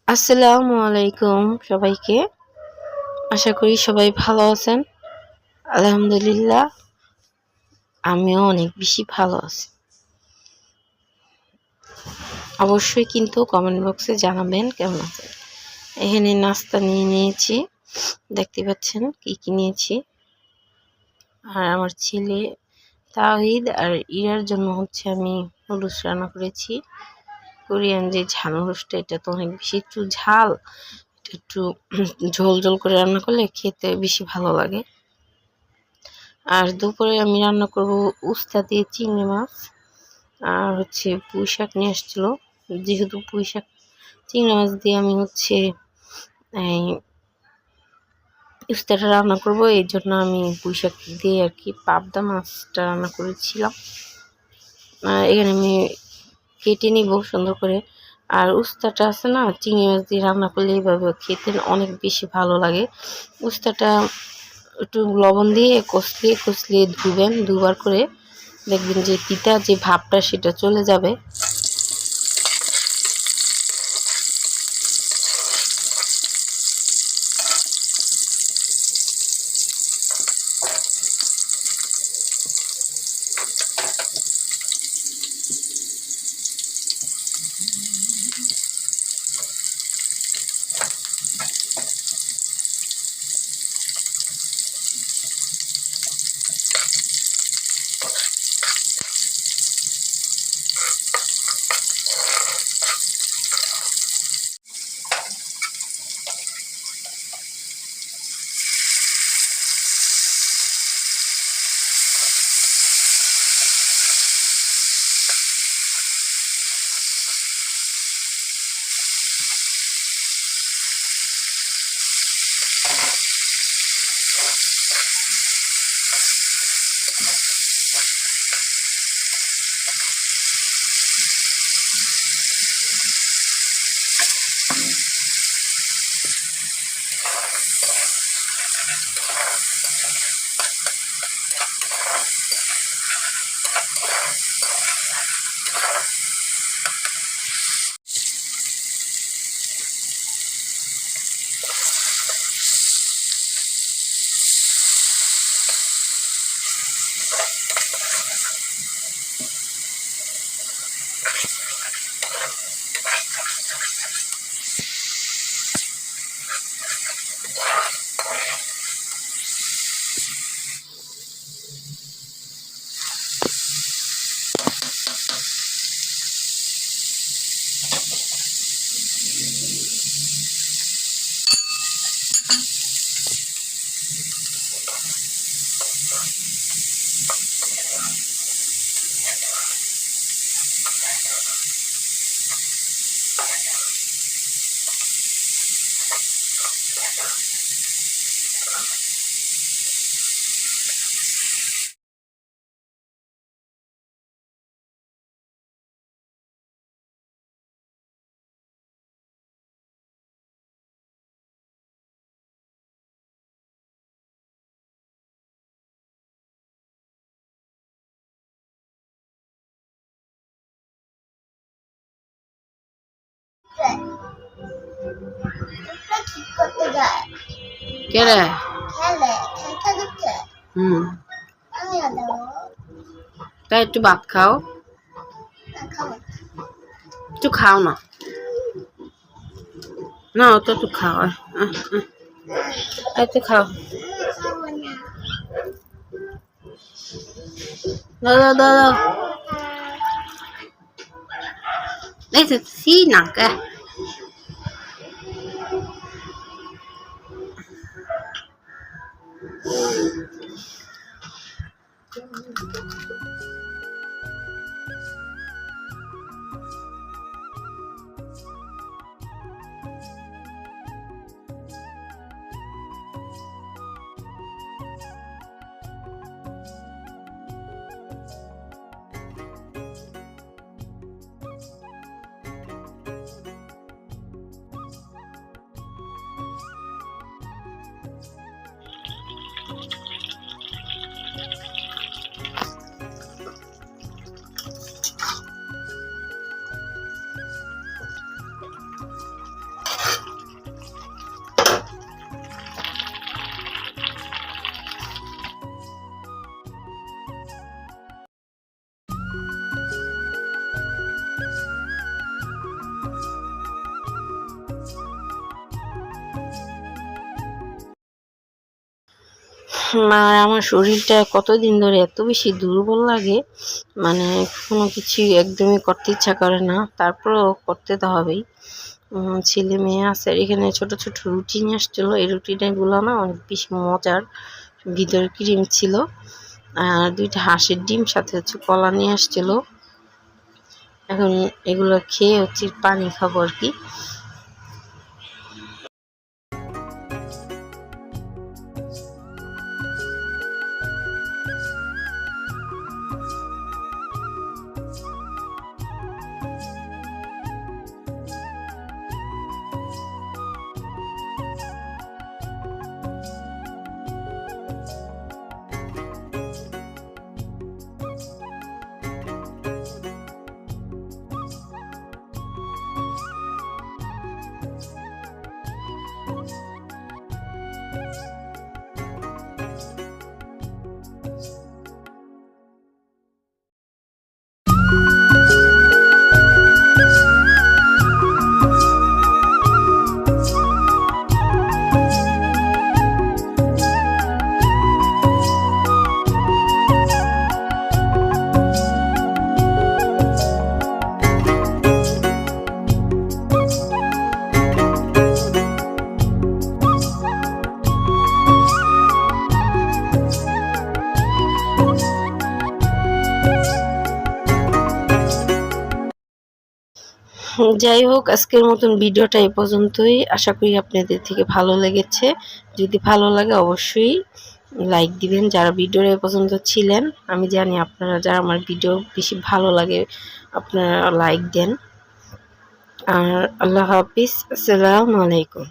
আসসালামু আলাইকুম সবাইকে। আশা করি সবাই ভালো আছেন। আলহামদুলিল্লাহ আমিও অনেক বেশি ভালো আছি। অবশ্যই কিন্তু কমেন্ট বক্সে জানাবেন কেমন আছেন। এখানে নাস্তা নিয়ে নিয়েছি, দেখতে পাচ্ছেন কি নিয়েছি। আর আমার ছেলে তাওহিদ আর ইরার জন্য হচ্ছে আমি নুডলস রান্না করেছি। কোরিয়ান যে ঝাল নুডলসটা, এটা তো অনেক বেশি একটু ঝাল, একটু ঝোল ঝোল করে রান্না করলে খেতে বেশি ভালো লাগে। আর দুপুরে আমি রান্না করব উস্তা দিয়ে চিংড়ি মাছ, আর হচ্ছে পুঁই শাক নিয়ে আসছিল। যেহেতু পুঁই শাক চিংড়ি মাছ দিয়ে আমি হচ্ছে এই উস্তাটা রান্না করব, এই জন্য আমি পুঁই শাক দিয়ে আর কি পাবদা মাছটা রান্না করেছিলাম। এখানে আমি কেটে নিব সুন্দর করে। আর উস্তাটা আছে না, চিংড়ি মাছ দিয়ে রান্না করলে এইভাবে খেতে অনেক বেশি ভালো লাগে। উস্তাটা একটু লবণ দিয়ে কষলিয়ে কষলিয়ে ধুবেন, দুবার করে, দেখবেন যে তিতা যে ভাবটা সেটা চলে যাবে। ঠিক করতে যায় কে রে? খেলে খেলতে দিচ্ছে। আমি দেবো তাই একটু ভাত খাও, না, খাবো একটু খাও না, না তো একটু খাও, একটু খাও, খাবো না। দাও দাও দাও দাও, এই তো সি না কে। আর আমার শরীরটা কতদিন ধরে এত বেশি দুর্বল লাগে, মানে কোনো কিছু একদমই করতে ইচ্ছা করে না, তারপরেও করতে তো হবেই। ছেলে মেয়ে আছে, এখানে ছোট ছোট রুটি নিয়ে আসছিলো, এই রুটিটাগুলো না অনেক বেশি মজার, ভিতরে ক্রিম ছিল, আর 2টা হাঁসের ডিম সাথে হচ্ছে কলা নিয়ে আসছিলো। এখন এগুলো খেয়ে হচ্ছে পানি খাবো আর কি। যাই হোক, আজকের মতন ভিডিওটা এই পর্যন্তই। আশা করি আপনাদের থেকে ভালো লেগেছে। যদি ভালো লাগে অবশ্যই লাইক দিবেন যারা ভিডিওর এ পর্যন্ত ছিলেন। আমি জানি আপনারা যারা আমার ভিডিও বেশি ভালো লাগে আপনারা লাইক দেন। আর আল্লাহ হাফিজ, আসসালামু আলাইকুম।